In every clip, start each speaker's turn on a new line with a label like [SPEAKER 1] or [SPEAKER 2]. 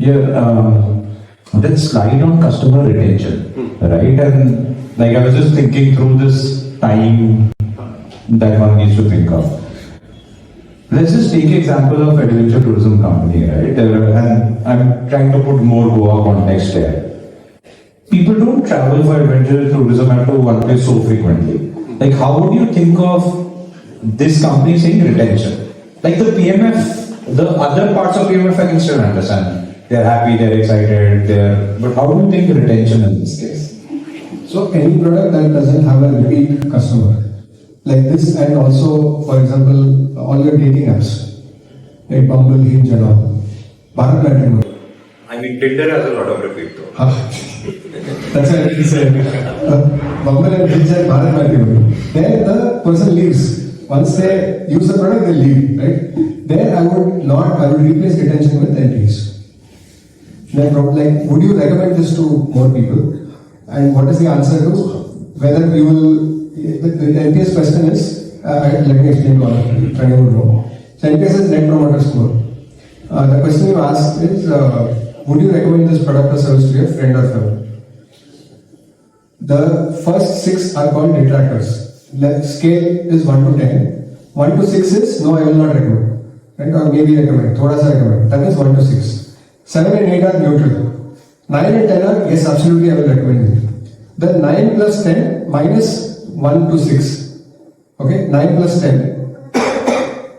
[SPEAKER 1] That slide on customer retention, right? And like I was just thinking through this time that one needs to think of. Let's just take example of adventure tourism company, right? And I'm trying to put more Goa context here. People don't travel for adventure tourism to one place so frequently. Like, how would you think of this company saying retention? Like the PMF, the other parts of PMF I can still understand. They're happy, they're excited, but how do you think retention in this case?
[SPEAKER 2] So any product that doesn't have a repeat customer, like this, and also, for example, all your dating apps, like Bumble, Hinge and all, Bharat Matrimony.
[SPEAKER 1] I mean, Tinder has a lot of repeat though.
[SPEAKER 2] That's what I said. Bumble and Hinge and Bharat Matrimony. There the person leaves. Once they use the product, they leave, right? There I would replace retention with NPS. Like, would you recommend this to more people? And what is the answer to whether you will? The NPS question is, let me explain to all of you, Pranay would know. So NPS is Net Promoter Score. The question you ask is, would you recommend this product or service to your friend or family? The first 6 are called detractors. The scale is 1 to 10. 1 to 6 is, no, I will not recommend. Right? Or maybe recommend, thoda sa recommend. That is 1 to 6. 7 and 8 are neutral. 9 and 10 are, yes, absolutely I will recommend it. The 9 plus 10 minus 1 to 6. Okay, 9 plus 10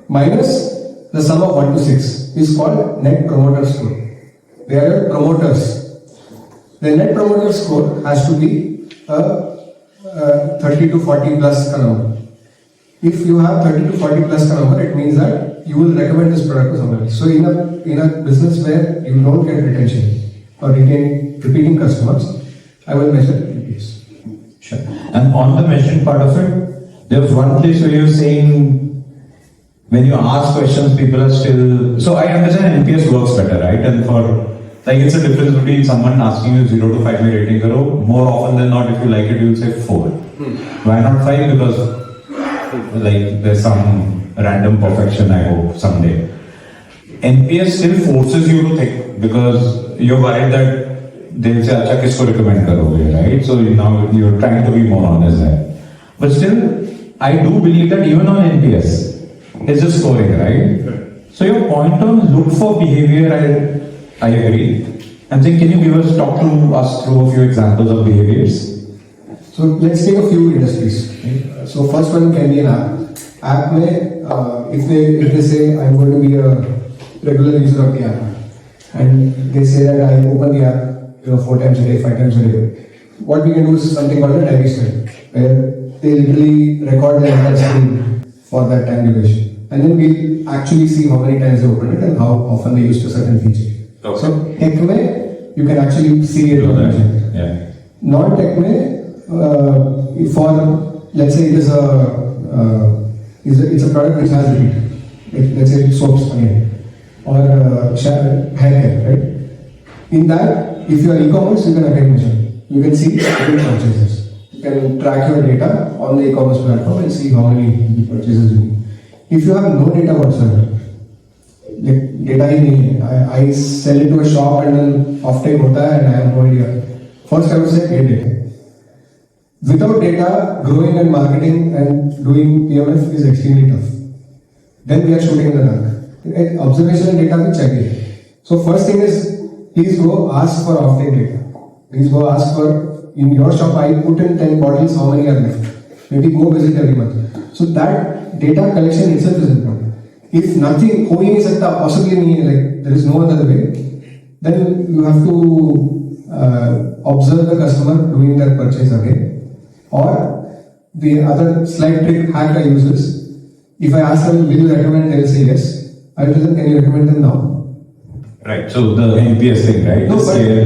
[SPEAKER 2] minus the sum of 1 to 6 is called Net Promoter Score. They are your promoters. The Net Promoter Score has to be a 30 to 40 plus number. If you have 30 to 40 plus number, it means that you will recommend this product to someone else. So in a business where you don't get retention or retain repeating customers, I will measure NPS.
[SPEAKER 1] Sure. And on the measuring part of it, there was one place where you're saying when you ask questions, people are still. So I understand NPS works better, right? And for like it's a difference between someone asking you 0 to 5 mein rating karo. More often than not, if you like it, you'll say 4. Why not 5? Because like there's some random perfection I hope someday. NPS still forces you to think because you're worried that they'll say, "Acha, kisko recommend karoge," right? So now you're trying to be more honest there. But still, I do believe that even on NPS, it's just scoring, right? So your point on look for behavior, I agree. I'm saying, can you talk to us through a few examples of behaviors?
[SPEAKER 2] So let's take a few industries. Right? So first one can be an app. App may, if they say I'm going to be a regular user of the app, and they say that I open the app 4 times a day, 5 times a day. What we can do is something called a diary study, where they literally record their entire screen for that time duration, and then we'll actually see how many times they open it and how often they used a certain feature. Okay. So tech way, you can actually see it.
[SPEAKER 1] Yeah.
[SPEAKER 2] Non-tech way, for let's say it is it's a product which has repeat. Let's say soaps again, or hair care, right? In that, if you are e-commerce, you can again measure. You can see repeat purchases. You can track your data on the e-commerce platform and see how many purchases you need. If you have no data whatsoever, like data ही नहीं है, I sell it to a shop and then offtake होता है and I have no idea. First I would say get data. Without data, growing and marketing and doing PMF is extremely tough. Then we are shooting in the dark. Observational data भी चाहिए. So first thing is, please go ask for offtake data. Please go ask for, in your shop I put in 10 bottles, how many are left? Maybe go visit every month. So that data collection itself is important. If nothing, हो ही नहीं सकता, possibly नहीं है, like there is no other way, then you have to observe the customer doing their purchase again. Or the other slight trick hack I use is, if I ask them, will you recommend, they will say yes. I will tell them, can you recommend them now?
[SPEAKER 1] Right, so the NPS thing, right?
[SPEAKER 2] No,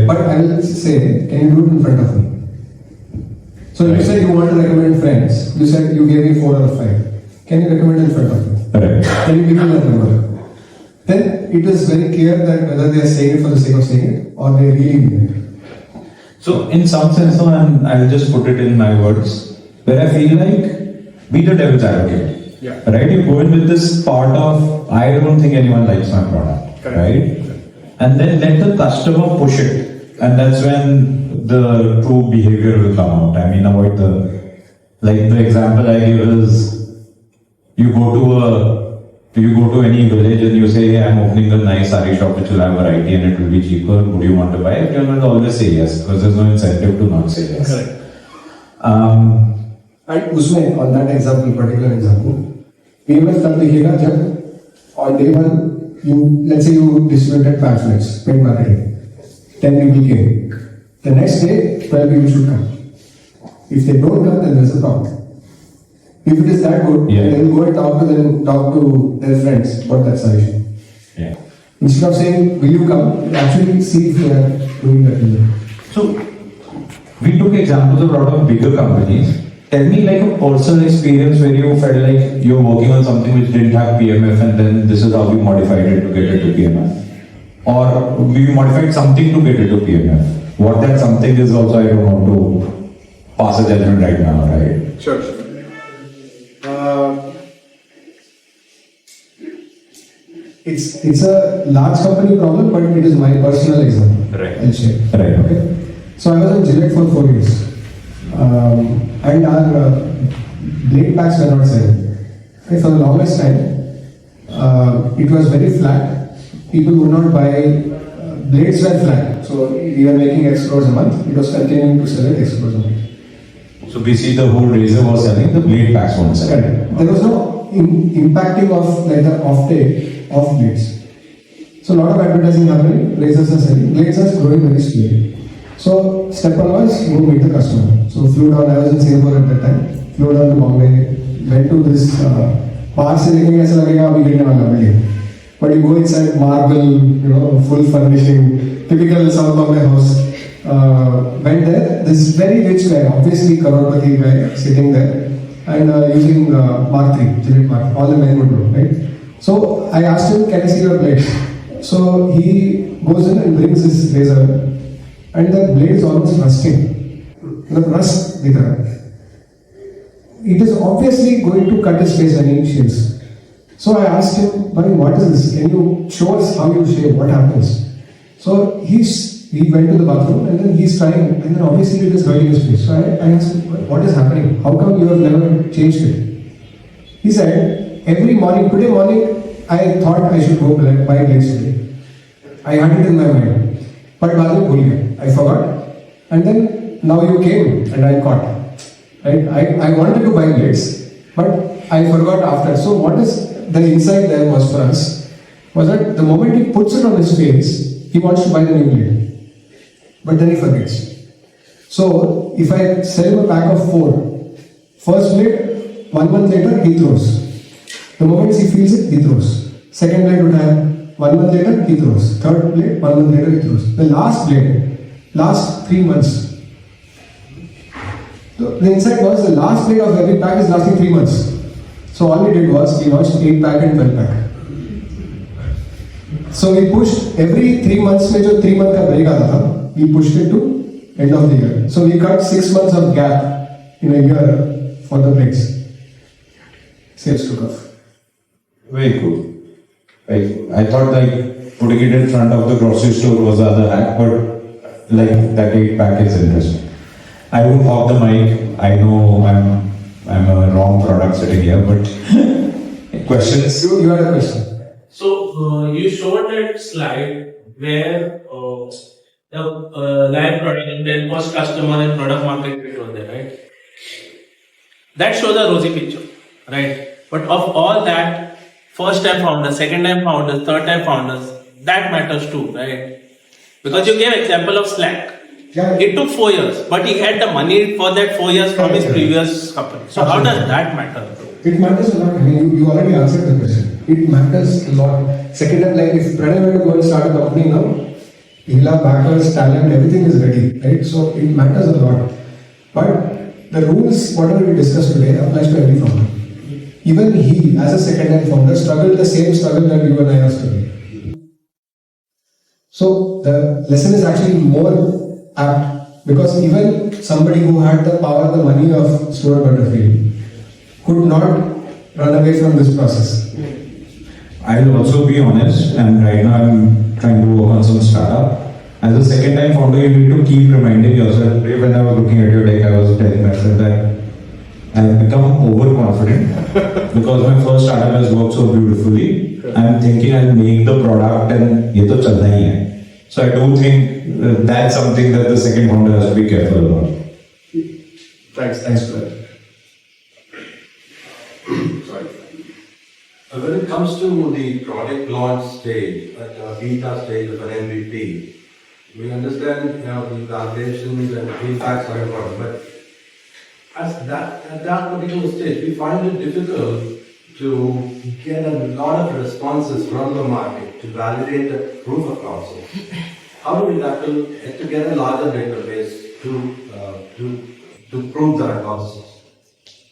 [SPEAKER 2] but I will say, can you do it in front of me? So you said you want to recommend friends. You said you gave me 4 out of 5. Can you recommend in front of me?
[SPEAKER 1] Right.
[SPEAKER 2] Can you give me that number? Then it is very clear that whether they are saying it for the sake of saying it or they really mean it.
[SPEAKER 1] So in some sense, and I'll just put it in my words, where I feel like be the devil's advocate. Yeah. Right? You go in with this part of, I don't think anyone likes my product. Correct. Right? and then let the customer push it, and that's when the true behavior will come out. I mean, avoid the example I give is you go to any village and you say, hey, I'm opening a nice sari shop which will have variety and it will be cheaper. Would you want to buy it? Everyone will always say yes because there's no incentive to not say yes.
[SPEAKER 2] Correct. And उसमें on that example, particular example, PMF तब दिखेगा जब on day one let's say you distributed pamphlets, paid marketing, 10 people came. The next day, 12 people should come. If they don't come, then there's a problem. If it is that good, then go and talk to their friends about that solution.
[SPEAKER 1] Yeah.
[SPEAKER 2] Instead of saying, will you come, actually see if they are doing that.
[SPEAKER 1] So, we took examples of a lot of bigger companies. Tell me like a personal experience where you felt like you're working on something which didn't have PMF and then this is how you modified it to get it to PMF. Or we modified something to get it to PMF. What that something is also, I don't want to pass a judgment right now, right?
[SPEAKER 2] Sure. It's a large company problem, but it is my personal example.
[SPEAKER 1] Right.
[SPEAKER 2] I'll share.
[SPEAKER 1] Right.
[SPEAKER 2] Okay. So I was in Gillette for 4 years, and our blade packs were not selling. Okay, for the longest time, it was very flat. People would not buy. Blades were flat, so we were making X crores a month. It was continuing to sell at X crores a month.
[SPEAKER 1] So we see the whole razor was selling, the blade packs weren't selling.
[SPEAKER 2] Correct. There was no impacting of like the offtake of blades. So a lot of advertising happening, razors are selling, blades are growing very slowly. So step one was go meet the customer. So flew down, I was in Singapore at that time, flew down to Bombay, went to this बाहर से देखेंगे ऐसा लगेगा अभी गिरने वाला building. But you go inside, marble, full furnishing, typical South Bombay house. Went there, this very rich guy, obviously crorepati guy, sitting there and using Mark III, Gillette Mark, all the men would do, right? So I asked him, can I see your blade? So he goes in and brings his razor and the blade is almost rusting. The rust, it is obviously going to cut his face when he shaves. So I asked him, buddy, what is this? Can you show us how you shave? What happens? So he went to the bathroom and then he's trying, and then obviously it is hurting his face. So I asked him, what is happening? How come you have never changed it? He said, every morning, today morning, I thought I should go buy blades today. I had it in my mind. But I forgot. And then now you came and I caught. Right? I wanted to buy blades, but I forgot after. So what is the insight there was for us was that the moment he puts it on his face, he wants to buy the new blade. But then he forgets. So if I sell him a pack of 4, first blade, 1 month later he throws. The moment he feels it, he throws. Second blade would have 1 month later he throws. Third blade, 1 month later he throws. The last blade, last 3 months. The insight was the last blade of every pack is lasting 3 months. So all we did was we launched 8 pack and 12 pack. So we pushed every 3 months में जो 3 month का break आता था, we pushed it to end of the year. So we cut 6 months of gap in a year for the breaks. Sales took off.
[SPEAKER 1] Very cool. Very cool. I thought like putting it in front of the grocery store was the other hack, but like that 8 pack is interesting. I won't hog the mic. I know I'm a wrong product sitting here, but questions?
[SPEAKER 2] You had a question.
[SPEAKER 3] So you showed that slide where the live product and then cost customer and product market fit was there, right? That shows a rosy picture, right? But of all that, first time founders, second time founders, third time founders, that matters too, right? Because you gave example of Slack.
[SPEAKER 2] Yeah.
[SPEAKER 3] It took 4 years, but he had the money for that 4 years from his previous company. So how does that matter?
[SPEAKER 2] It matters a lot. I mean, you already answered the question. It matters a lot. Second time, like if Pranay were to go and start a company now, he'll have backers, talent, everything is ready, right? So it matters a lot. But the rules, whatever we discussed today, applies to every founder. Even he, as a second time founder, struggled the same struggle that you and I are struggling. So the lesson is actually more apt, because even somebody who had the power, the money of Stuart Butterfield could not run away from this process.
[SPEAKER 1] I'll also be honest, and right now I'm trying to work on some startup. As a second time founder, you need to keep reminding yourself. When I was looking at your deck, I was telling myself that I have become overconfident because my first startup has worked so beautifully. I'm thinking I'll make the product and ye to chalna hi hai. So I do think that's something that the second founder has to be careful about.
[SPEAKER 2] Thanks for that.
[SPEAKER 4] Sorry. When it comes to the product launch stage, at the beta stage of an MVP, we understand the validations and feedbacks are important, but at that particular stage, we find it difficult to get a lot of responses from the market to validate the proof of concept. How do we tackle to get a larger database to prove the hypothesis?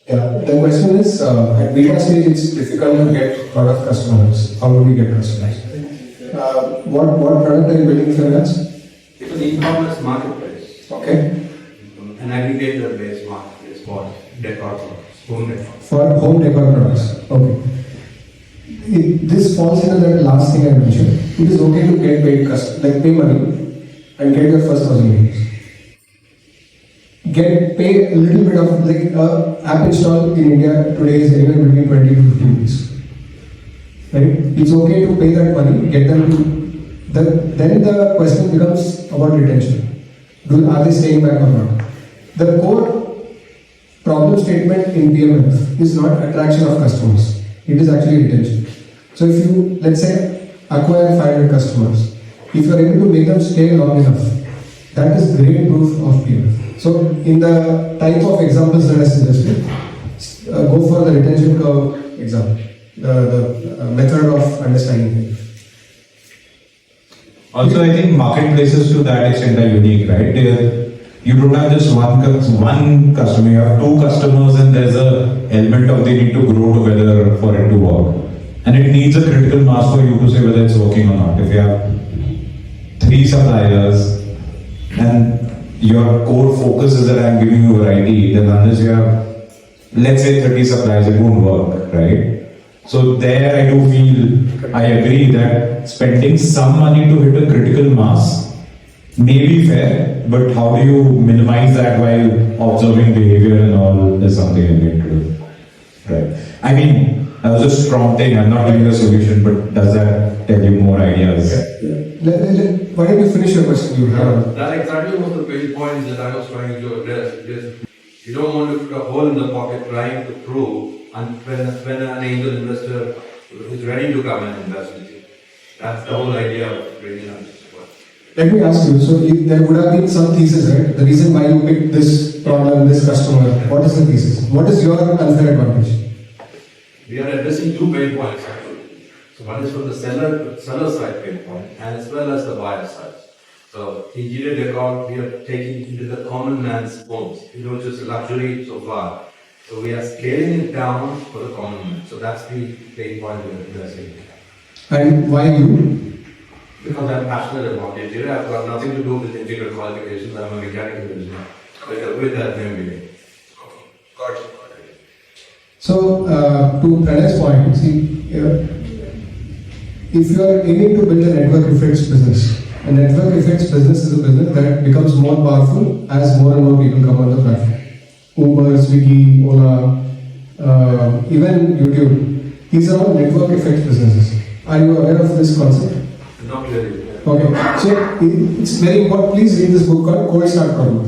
[SPEAKER 2] Yeah, the question is, at beta stage, it's difficult to get a lot of customers. How do we get customers? What product are you building for us?
[SPEAKER 4] It's an e-commerce marketplace.
[SPEAKER 2] Okay.
[SPEAKER 4] An aggregator-based marketplace for decor products, home decor.
[SPEAKER 2] For home decor products. Okay. This falls into that last thing I mentioned. It is okay to get paid pay money and get your first 1,000 views. Pay a little bit of app install in India today is anywhere between 20 to 50 rupees. Right? It's okay to pay that money, get them to. Then the question becomes about retention. Are they staying back or not? The core problem statement in PMF is not attraction of customers. It is actually retention. So if you, let's say, acquire 500 customers, if you are able to make them stay long enough, that is great proof of PMF. So in the type of examples that I suggested, go for the retention curve example, the method of understanding things.
[SPEAKER 1] Also, I think marketplaces to that extent are unique, right? You don't have just one customer, you have two customers, and there's a element of they need to grow together for it to work. And it needs a critical mass for you to say whether it's working or not. If you have 3 suppliers and your core focus is that I'm giving you variety, then unless you have, let's say, 30 suppliers, it won't work, right? So there I do feel, I agree that spending some money to hit a critical mass may be fair, but how do you minimize that while observing behavior and all is something you need to do, right? I mean, that was a strong thing, I'm not giving a solution, but does that tell you more ideas?
[SPEAKER 2] Why don't you finish your question?
[SPEAKER 4] That exactly was the pain point that I was trying to address. Because you don't want to put a hole in the pocket trying to prove, and when an angel investor is ready to come and invest with you. That's the whole idea of bringing up this support.
[SPEAKER 2] Let me ask you, so if there would have been some thesis, right? The reason why you picked this problem, this customer, what is the thesis? What is your unfair advantage?
[SPEAKER 4] We are addressing 2 pain points actually. So one is from the seller side pain point, and as well as the buyer side. So interior decor, we are taking into the common man's homes. You know, just luxury so far. So we are scaling it down for the common man. So that's the pain point we are addressing.
[SPEAKER 2] And why you?
[SPEAKER 4] Because I'm passionate about interior. I've got nothing to do with interior qualifications. I'm a mechanical engineer with that MBA. Got it.
[SPEAKER 2] So, to Pranay's point, see, if you are aiming to build a network effects business, a network effects business is a business that becomes more powerful as more and more people come on the platform. Uber, Swiggy, Ola, even YouTube. These are all network effects businesses. Are you aware of this concept?
[SPEAKER 4] Not really.
[SPEAKER 2] Okay. So it's very important. Please read this book called Cold Start Problem.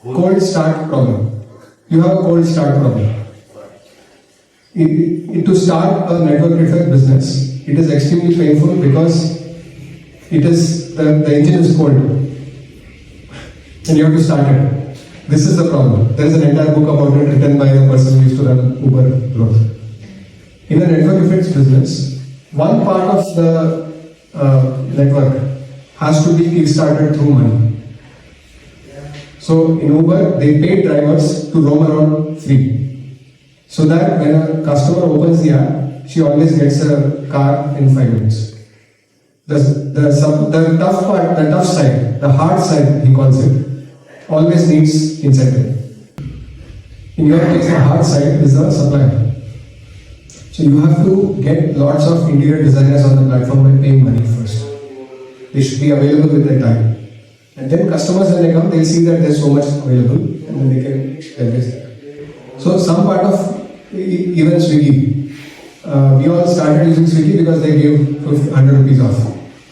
[SPEAKER 2] Cold Start Problem. You have a cold start problem. To start a network effect business, it is extremely painful because it is the engine is cold and you have to start it. This is the problem. There is an entire book about it written by the person who used to run Uber growth. In a network effects business, one part of the network has to be kickstarted through money. So in Uber, they pay drivers to roam around free. So that when a customer opens the app, she always gets a car in 5 minutes. The tough part, the tough side, the hard side, he calls it, always needs incentive. In your case, the hard side is the supplier. So you have to get lots of interior designers on the platform by paying money first. they should be available with their time. And then customers when they come, they'll see that there's so much available and then they can leverage that. So some part of even Swiggy, we all started using Swiggy because they gave 100 rupees off,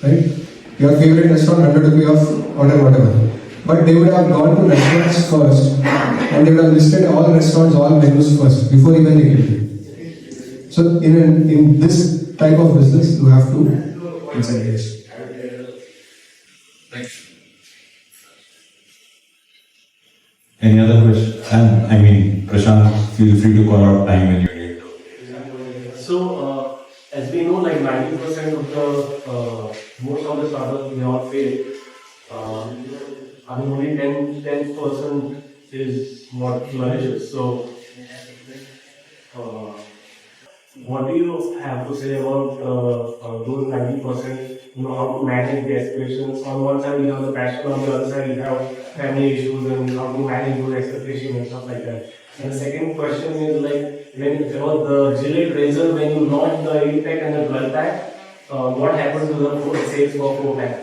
[SPEAKER 2] right? Your favorite restaurant, 100 rupees off, order whatever. But they would have gone to restaurants first and they would have listed all restaurants, all menus first before even they came to. So in this type of business, you have to incentivize.
[SPEAKER 1] Any other question? And I mean, Prashant, feel free to call out time when you need to.
[SPEAKER 5] So, as we know, like 90% of the most of the startups they all fail. I mean, only 10% is what flourishes. So, what do you have to say about those 90%? You know, how to manage the aspirations. On one side, you have the passion. On the other side, you have family issues and how to manage those expectations and stuff like that. And the second question is like when about the Gillette razor, when you launched the 8-pack and the 12-pack, what happened to the sales for 4-pack?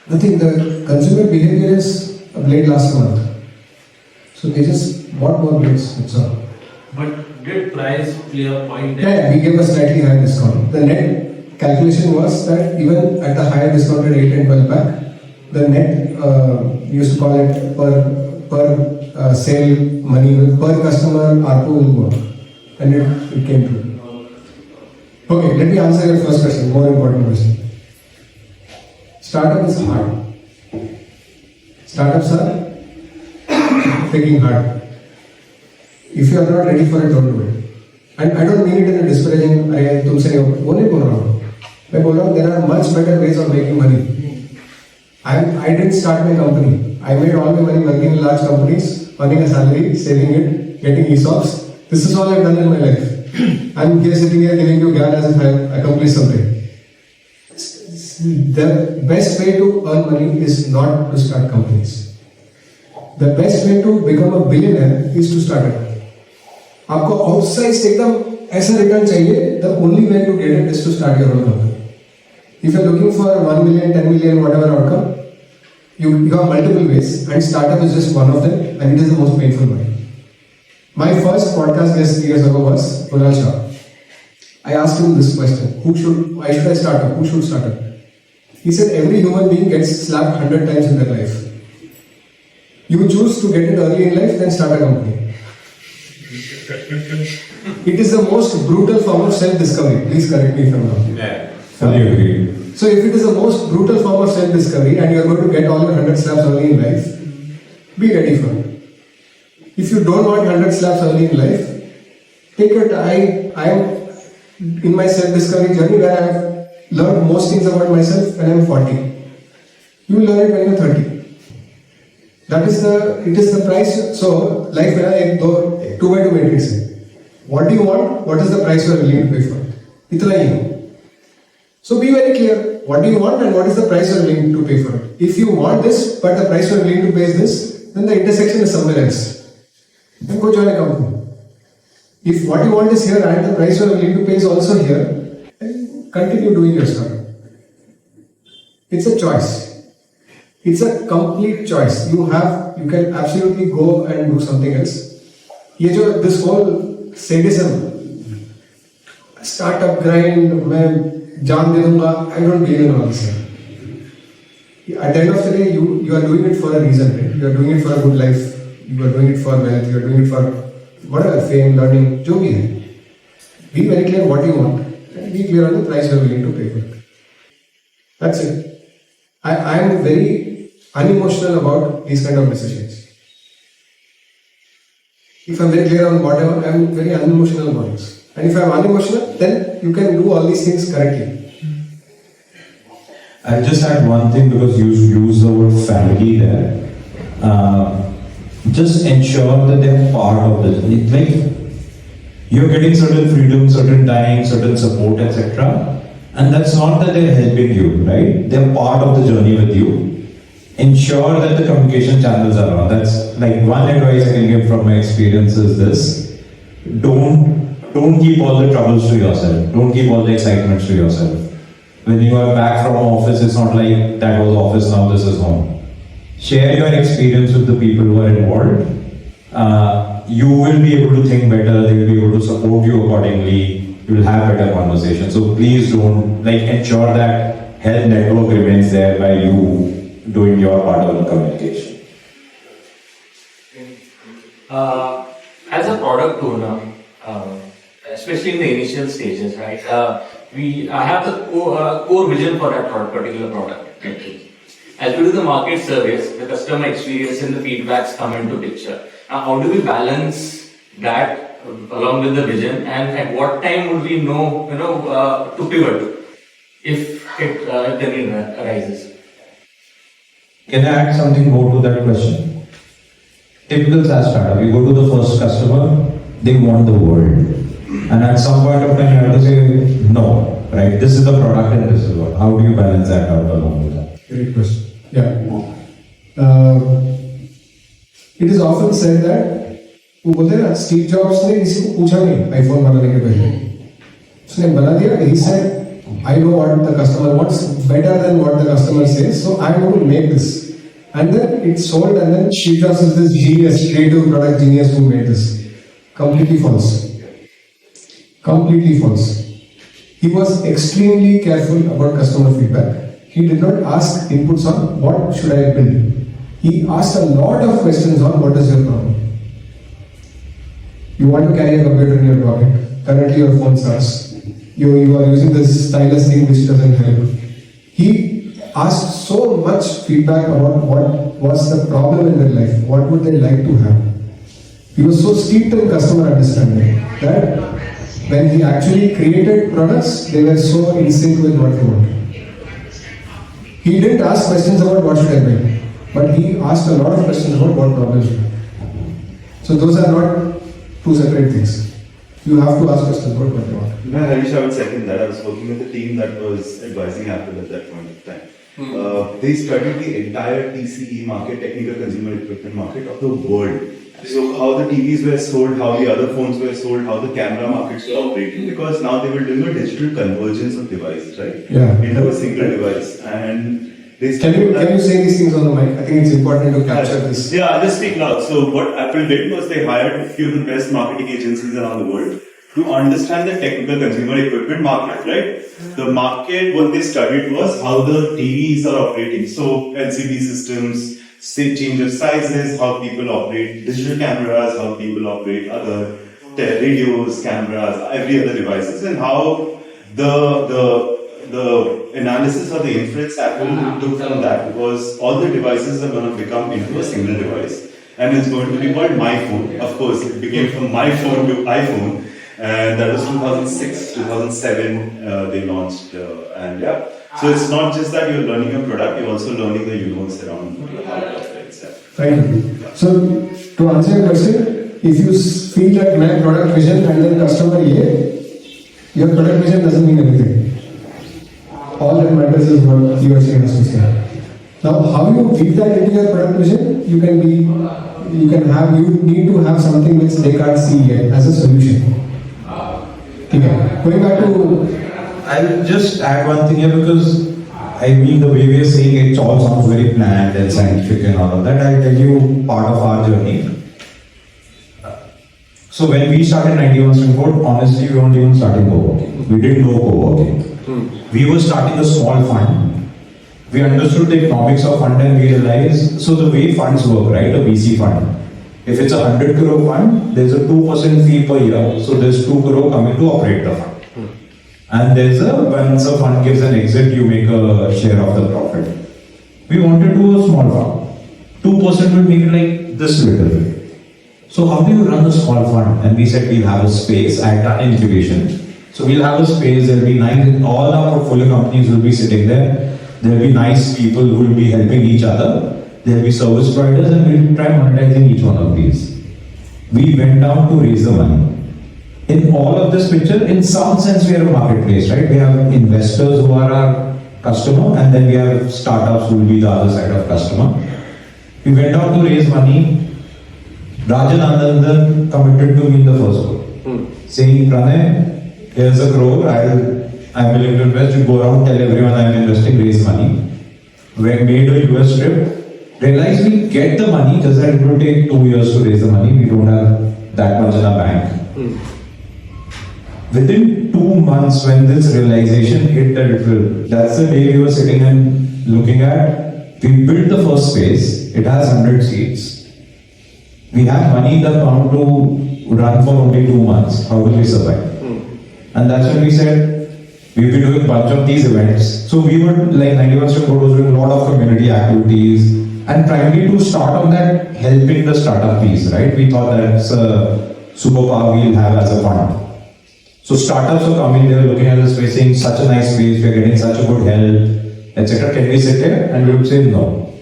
[SPEAKER 2] Nothing, the consumer behavior is a blade lasts a month. So they just bought more blades, that's all.
[SPEAKER 3] But did price play a point?
[SPEAKER 2] Yeah, we gave a slightly higher discount. The net calculation was that even at the higher discounted 8 and 12 pack, the net, we used to call it per sale money, per customer ARPU will go up. And it came true. Okay, let me answer your first question, more important question. Startup is hard. Startups are freaking hard. If you are not ready for it, don't do it. And I don't mean it in a disparaging way, तुमसे वो नहीं बोल रहा हूँ. मैं बोल रहा हूँ there are much better ways of making money. I didn't start my company. I made all my money working in large companies, earning a salary, saving it, getting ESOPs. This is all I've done in my life. I'm here sitting here giving you gyan as if I've accomplished something. The best way to earn money is not to start companies. The best way to become a billionaire is to start a company. आपको outsized एकदम ऐसा return चाहिए. The only way to get it is to start your own company. If you're looking for 1 million, 10 million, whatever outcome, you have multiple ways, and startup is just one of them, and it is the most painful one. My first podcast guest years ago was Kunal Shah. I asked him this question: why should I start up? Who should start up? He said every human being gets slapped 100 times in their life. You choose to get it early in life, then start a company. It is the most brutal form of self-discovery. Please correct me if I'm wrong.
[SPEAKER 1] Yeah, fully agree.
[SPEAKER 2] So if it is the most brutal form of self-discovery and you are going to get all your 100 slaps early in life, be ready for it. If you don't want 100 slaps early in life, take your time. I am in my self-discovery journey where I have learned most things about myself when I am 40. You will learn it when you are 30. It is the price. So life में एक 2x2 matrix है. What do you want? What is the price you are willing to pay for it? इतना ही है. So be very clear. What do you want and what is the price you are willing to pay for it? If you want this, but the price you are willing to pay is this, then the intersection is somewhere else. Then go join a company. If what you want is here and the price you are willing to pay is also here, then continue doing your stuff. It's a choice. It's a complete choice. You can absolutely go and do something else. This whole sadism, startup grind, मैं जान दे दूँगा, I don't believe in all this. At the end of the day, you are doing it for a reason, right? You are doing it for a good life. You are doing it for wealth. You are doing it for whatever, fame, learning, जो भी है. Be very clear what you want and be clear on the price you are willing to pay for it. That's it. I am very unemotional about these kind of decisions. If I'm very clear on whatever, I'm very unemotional about this. And if I'm unemotional, then you can do all these things correctly.
[SPEAKER 1] I'll just add one thing because you use the word family there. Just ensure that they're part of the journey. Like, you're getting certain freedom, certain time, certain support, etc. And that's not that they're helping you, right? They're part of the journey with you. Ensure that the communication channels are on. That's like one advice I can give from my experience is this. Don't keep all the troubles to yourself. Don't keep all the excitements to yourself. When you are back from office, it's not like that was office, now this is home. Share your experience with the people who are involved. You will be able to think better, they will be able to support you accordingly, you will have better conversations. So please don't, ensure that health network remains there by you doing your part of the communication.
[SPEAKER 6] As a product owner, especially in the initial stages, right? I have the core vision for that particular product. As we do the market surveys, the customer experience and the feedbacks come into picture. Now, how do we balance that along with the vision, and at what time would we know, to pivot if the need arises?
[SPEAKER 1] Can I add something more to that question? Typical SaaS startup, you go to the first customer, they want the world. And at some point of time, you have to say, no, right? This is the product and this is what. How do you balance that out along with that?
[SPEAKER 2] Great question. Yeah. It is often said that वो बोलते हैं ना Steve jobs ने किसी को पूछा नहीं iPhone बनाने के पहले उसने बना दिया he said I know what the customer wants better than what the customer says so I want to make this and then it's sold and then Steve Jobs is this genius creative product genius who made this. Completely false. Completely false. He was extremely careful about customer feedback. He did not ask inputs on what should I build. He asked a lot of questions on what is your problem. You want to carry a computer in your pocket. Currently your phone sucks. You are using this stylus thing which doesn't help. He asked so much feedback about what was the problem in their life. What would they like to have. He was so steeped in customer understanding that when he actually created products, they were so in sync with what they wanted. He didn't ask questions about what should I build, but he asked a lot of questions about what problems should I have. So those are not two separate things. You have to ask questions about what you want.
[SPEAKER 7] No, Harish, I would second that. I was working with a team that was advising Apple at that point of time. They studied the entire TCE market, technical consumer equipment market of the world. So how the TVs were sold, how the other phones were sold, how the camera markets were operating, because now they were doing a digital convergence of devices, right?
[SPEAKER 2] Yeah.
[SPEAKER 7] Into a single device. And they
[SPEAKER 2] Can you say these things on the mic? I think it's important to capture this.
[SPEAKER 7] Yeah, I'll just speak loud. So what Apple did was they hired a few of the best marketing agencies around the world to understand the technical consumer equipment market, right? The market, what they studied was how the TVs are operating. So LCD systems, change of sizes, how people operate digital cameras, how people operate other radios, cameras, every other devices, and how the analysis or the inference Apple took from that was all the devices are going to become into a single device, and it's going to be called My Phone. Of course, it became from My Phone to iPhone, and that was 2006, 2007 they launched, and yeah. So it's not just that you're learning a product, you're also learning the universe around how it operates.
[SPEAKER 2] Thank you. So to answer your question, if you feel that my product vision and then customer your product vision doesn't mean anything. All that matters is what you are saying as to say. Now, how you weave that into your product vision, you need to have something which they can't see yet as a solution. Okay. Going back to
[SPEAKER 1] I'll just add one thing here because I mean the way we are saying it all sounds very planned and scientific and all of that. I'll tell you part of our journey. So when we started 91 Springboard, honestly we weren't even starting co-working. We didn't know co-working. We were starting a small fund. We understood the economics of fund and we realized, so the way funds work, right, a VC fund. If it's a 100 crore fund, there's a 2% fee per year. So there's 2 crore coming to operate the fund. And once a fund gives an exit, you make a share of the profit. We wanted to do a small fund. 2% will make it like this little. So how do you run a small fund? And we said we'll have a space at our incubation. So we'll have a space, there'll be nice, all our portfolio companies will be sitting there. There'll be nice people who will be helping each other. There'll be service providers and we'll try monetizing each one of these. We went down to raise the money. In all of this picture, in some sense, we are a marketplace, right? We have investors who are our customer, and then we have startups who will be the other side of customer. We went out to raise money. Rajan Anandan committed to me in the first group, saying, Pranay, here's a crore, I'm willing to invest. You go around, tell everyone I'm investing, raise money. We made a US trip, realized we get the money, just that it will take 2 years to raise the money. We don't have that much in our bank. Within 2 months, when this realization hit the little, that's the day we were sitting and looking at. We built the first space, it has 100 seats. We have money in the account to run for only 2 months. How will we survive? And that's when we said, we've been doing a bunch of these events. So we were like 91 Step was doing a lot of community activities and primarily to start on that helping the startup piece, right? We thought that's a superpower we'll have as a fund. So startups are coming there looking at the space, saying such a nice space, we're getting such a good help, etc. Can we sit here? And we would say no.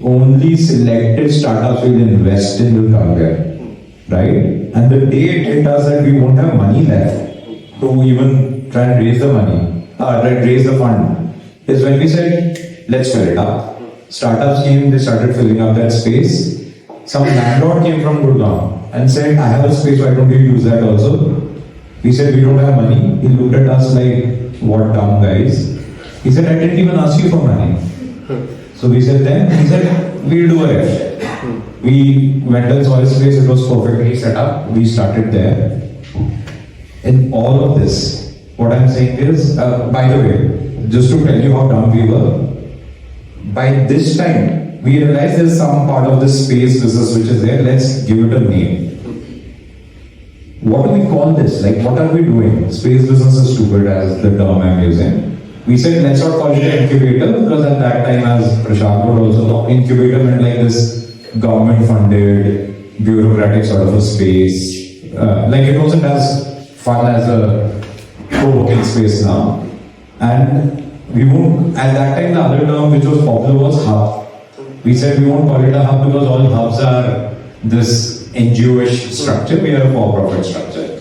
[SPEAKER 1] Only selected startups will invest in will come there, right? And the day it hit us that we won't have money left to even try and raise the money, raise the fund, is when we said, let's fill it up. Startups came, they started filling up that space. Some landlord came from Gurgaon and said, I have a space, why don't you use that also? We said, we don't have money. He looked at us like, what dumb guys. He said, I didn't even ask you for money. So we said then, he said, we'll do it. We went and saw his place, it was perfectly set up. We started there. In all of this, what I'm saying is, by the way, just to tell you how dumb we were, by this time, we realized there's some part of this space business which is there, let's give it a name. What do we call this? Like, what are we doing? Space business is stupid as the term I'm using. We said, let's not call it an incubator, because at that time, as Prashant would also know, incubator meant like this government-funded, bureaucratic sort of a space. Like, it wasn't as fun as a co-working space now. And we won't, at that time, the other term which was popular was hub. We said we won't call it a hub because all hubs are this NGO-ish structure, we are a for-profit structure.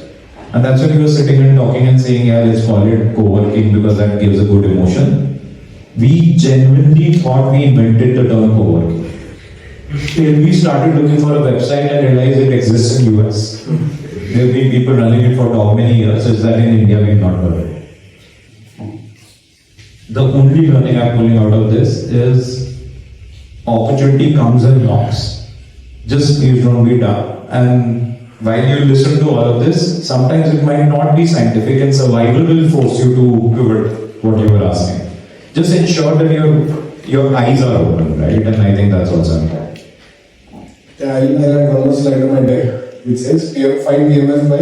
[SPEAKER 1] And that's when we were sitting and talking and saying, yeah, let's call it co-working because that gives a good emotion. We genuinely thought we invented the term co-working. Till we started looking for a website and realized it exists in US. There have been people running it for how many years, it's that in India we've not heard it. The only learning I'm pulling out of this is opportunity comes and knocks. Just please don't be dumb. And while you listen to all of this, sometimes it might not be scientific and survival will force you to pivot what you were asking. Just ensure that your eyes are open, right? And I think that's also important.
[SPEAKER 2] Yeah, I had one more slide on my deck which says find PMF by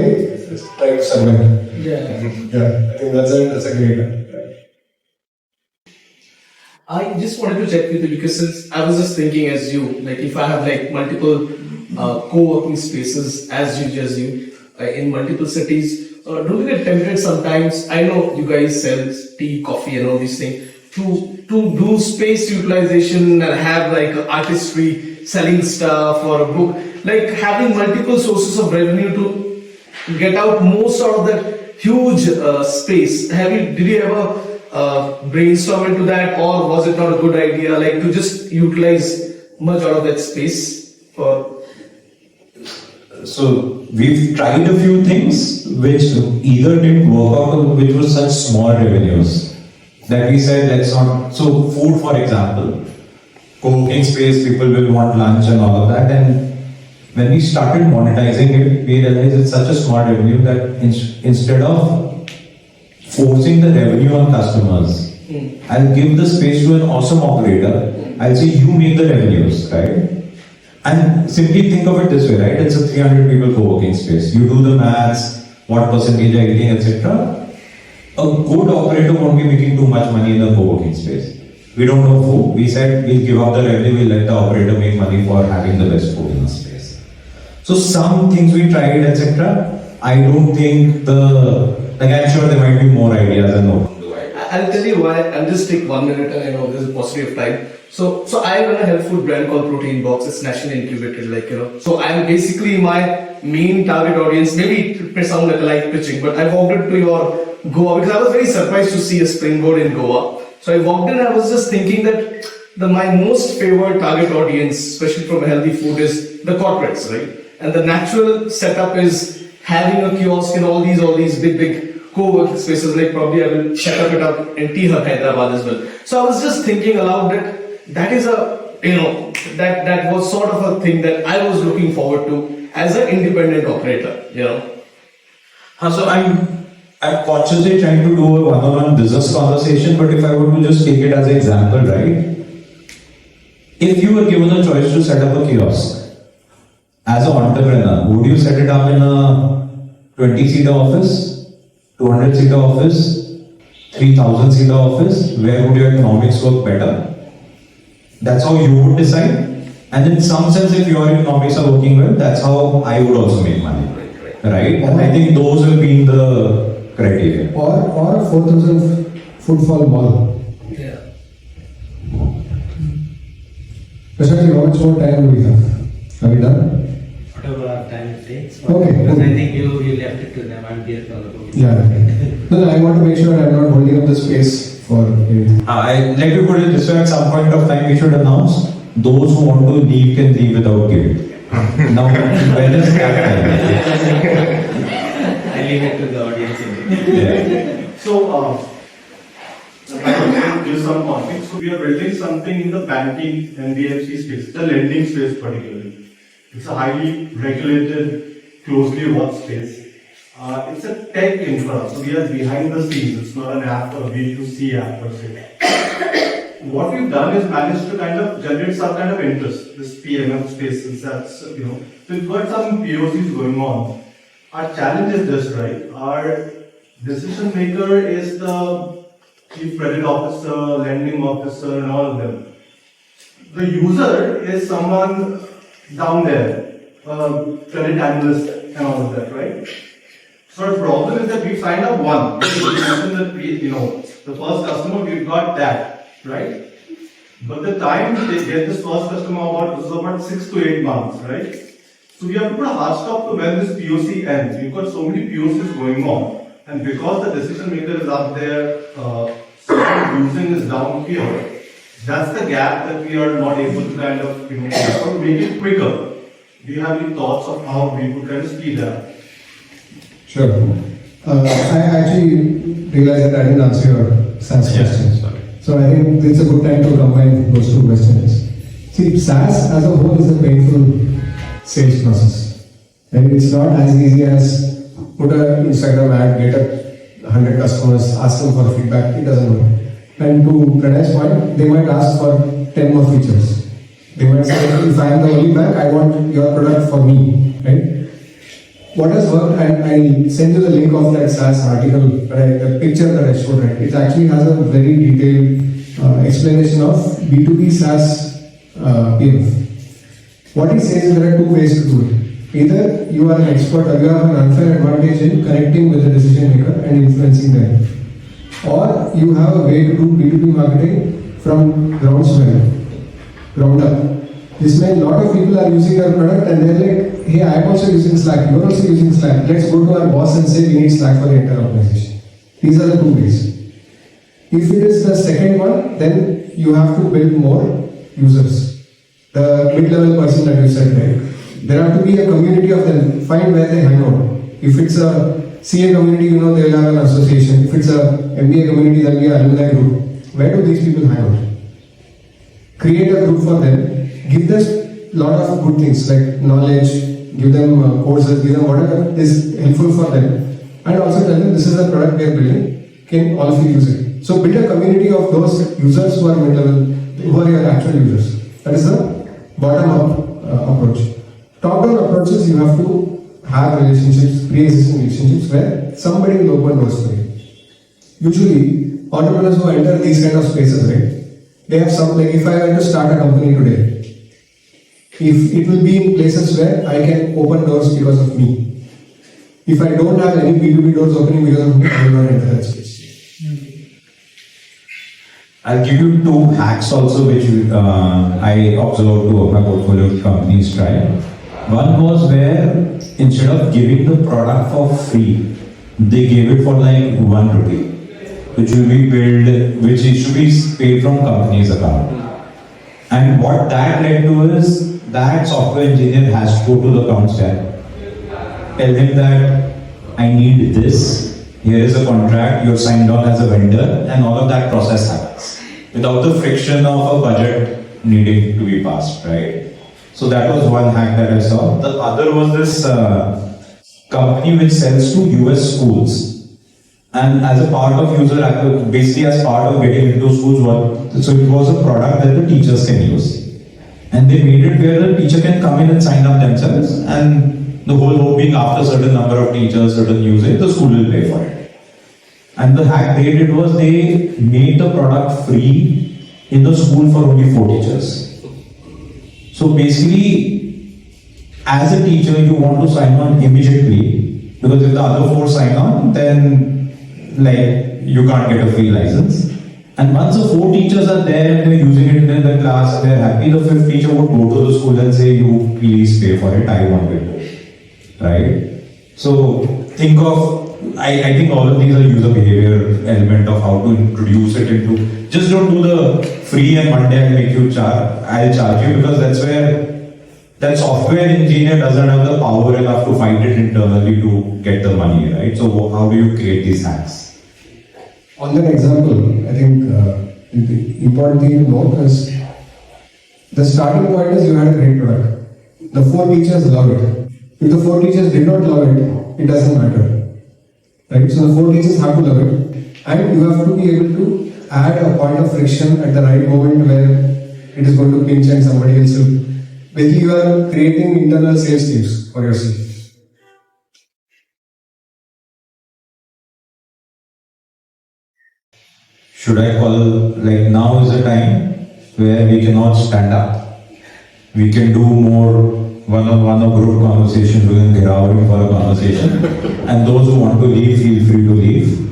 [SPEAKER 2] trying to survive. Yeah, I think that's a great one.
[SPEAKER 3] I just wanted to check with you because since I was just thinking as you, like if I have like multiple co-working spaces as you in multiple cities, don't you get tempted sometimes? I know you guys sell tea, coffee and all these things to do space utilization and have like artistry, selling stuff or a book, like having multiple sources of revenue to get out most out of that huge space. Did you ever brainstorm into that, or was it not a good idea, like to just utilize much out of that space?
[SPEAKER 1] So we've tried a few things which either didn't work out or which were such small revenues that we said let's not. So food, for example, co-working space, people will want lunch and all of that, and when we started monetizing it, we realized it's such a small revenue that instead of forcing the revenue on customers, I'll give the space to an awesome operator. I'll say you make the revenues, right? And simply think of it this way, right? It's a 300 people co-working space. You do the maths, what percentage are getting, etc. A good operator won't be making too much money in the co-working space. We don't know who. We said we'll give up the revenue, we'll let the operator make money for having the best food in the space. So some things we tried, etc. I don't think I'm sure there might be more ideas and more.
[SPEAKER 3] I'll tell you why. I'll just take 1 minute and I know there's a paucity of time. So I run a health food brand called Protein Box. It's nationally incubated, So I'm basically my main target audience. Maybe it may sound like a live pitching, but I walked into your Goa because I was very surprised to see a springboard in Goa. So I walked in and I was just thinking that my most favored target audience, especially from healthy food, is the corporates, right? And the natural setup is having a kiosk in all these big
[SPEAKER 8] co-working spaces, like probably I will set up it up in T-Hub Hyderabad as well. So I was just thinking aloud that is a, that was sort of a thing that I was looking forward to as an independent operator,
[SPEAKER 1] So I'm consciously trying to do a one-on-one business conversation, but if I were to just take it as an example, right? If you were given a choice to set up a kiosk as an entrepreneur, would you set it up in a 20-seater office, 200-seater office, 3,000-seater office? Where would your economics work better? That's how you would decide. And in some sense, if your economics are working well, that's how I would also make money. Right? And I think those will be the criteria.
[SPEAKER 2] Or a 4,000 footfall mall.
[SPEAKER 8] Yeah.
[SPEAKER 2] Especially how much more time do we have? Are we done?
[SPEAKER 9] Whatever our time it takes.
[SPEAKER 2] Okay.
[SPEAKER 9] Because I think you left it to them. I'm here for the
[SPEAKER 2] Yeah. No, I want to make sure I'm not holding up the space for anything.
[SPEAKER 1] I'd like to put it this way, at some point of time we should announce those who want to leave can leave without guilt. Now, when is that time?
[SPEAKER 9] I leave it to the audience.
[SPEAKER 1] Yeah.
[SPEAKER 5] So, I will give some context. So, we are building something in the banking NBFC space, the lending space particularly. It's a highly regulated, closely watched space. It's a tech infra, so we are behind the scenes. It's not an app or a B2C app per se. What we've done is managed to kind of generate some kind of interest, this PMF space, since that's, so we've got some POCs going on. Our challenge is this, right? Our decision maker is the chief credit officer, lending officer, and all of them. The user is someone down there, credit analyst, and all of that, right? So the problem is that we signed up one. We mentioned that the first customer, we've got that, right? But the time they get this first customer is about 6 to 8 months, right? So we have to put a hard stop to when this POC ends. We've got so many POCs going on, and because the decision maker is up there, using is down here, that's the gap that we are not able to kind of make it quicker. Do you have any thoughts of how we could kind of speed that?
[SPEAKER 2] Sure. I actually realized that I didn't answer your SaaS question. So I think it's a good time to combine those two questions. See, SaaS as a whole is a painful sales process. And it's not as easy as put an Instagram ad, get 100 customers, ask them for feedback. It doesn't work. And to Pranay's point, they might ask for 10 more features. They might say, if I am the only bank, I want your product for me. Right? What has worked, and I'll send you the link of that SaaS article, the picture that I showed, right? It actually has a very detailed explanation of B2B SaaS PMF. What he says is there are two ways to do it. Either you are an expert or you have an unfair advantage in connecting with the decision maker and influencing them. Or you have a way to do B2B marketing from ground up. This means a lot of people are using your product and they're like, hey, I'm also using Slack, you're also using Slack. Let's go to our boss and say we need Slack for the entire organization. These are the two ways. If it is the second one, then you have to build more users. The mid-level person that you said, right? There have to be a community of them. Find where they hang out. If it's a CA community, they'll have an association. If it's a MBA community, there'll be an alumni group. Where do these people hang out? Create a group for them. Give them a lot of good things like knowledge, give them courses, give them whatever is helpful for them, and also tell them this is the product we are building, can all of you use it. So build a community of those users who are mid-level, who are your actual users. That is the bottom-up approach. Top-down approaches, you have to have relationships, pre-existing relationships where somebody will open doors for you. Usually, entrepreneurs who enter these kind of spaces, right? They have some, like if I were to start a company today, if it will be in places where I can open doors because of me. If I don't have any B2B doors opening because of me, I will not enter that space.
[SPEAKER 1] I'll give you two hacks also which I observed two of my portfolio companies try. One was where instead of giving the product for free, they gave it for like 1 rupee, which will be billed, which should be paid from company's account. And what that led to is that software engineer has to go to the account staff, tell him that I need this, here is a contract, you're signed on as a vendor, and all of that process happens without the friction of a budget needing to be passed, right? So that was one hack that I saw. The other was this company which sells to US schools. And as a part of basically as part of getting into schools, so it was a product that the teachers can use. And they made it where the teacher can come in and sign up themselves, and the whole hope being after a certain number of teachers, certain usage, the school will pay for it. And the hack they did was they made the product free in the school for only 4 teachers. So basically, as a teacher, you want to sign on immediately, because if the other 4 sign on, then you can't get a free license. And once the 4 teachers are there and they're using it in the class and they're happy, the 5th teacher would go to the school and say, you please pay for it, I want it. Right? So think of, I think all of these are user behavior element of how to introduce it into, just don't do the free and one day I'll make you I'll charge you, because that's where that software engineer doesn't have the power enough to fight it internally to get the money, right? So how do you create these hacks?
[SPEAKER 2] On that example, I think the important thing to know is the starting point is you had a great product. The 4 teachers love it. If the 4 teachers did not love it, it doesn't matter. Right? So the 4 teachers have to love it. And you have to be able to add a point of friction at the right moment where it is going to pinch and somebody else will. Basically, you are creating internal sales teams for yourself.
[SPEAKER 1] Should I call, now is the time where we cannot stand up. We can do more one-on-one or group conversation, we can get out for a conversation. And those who want to leave, feel free to leave.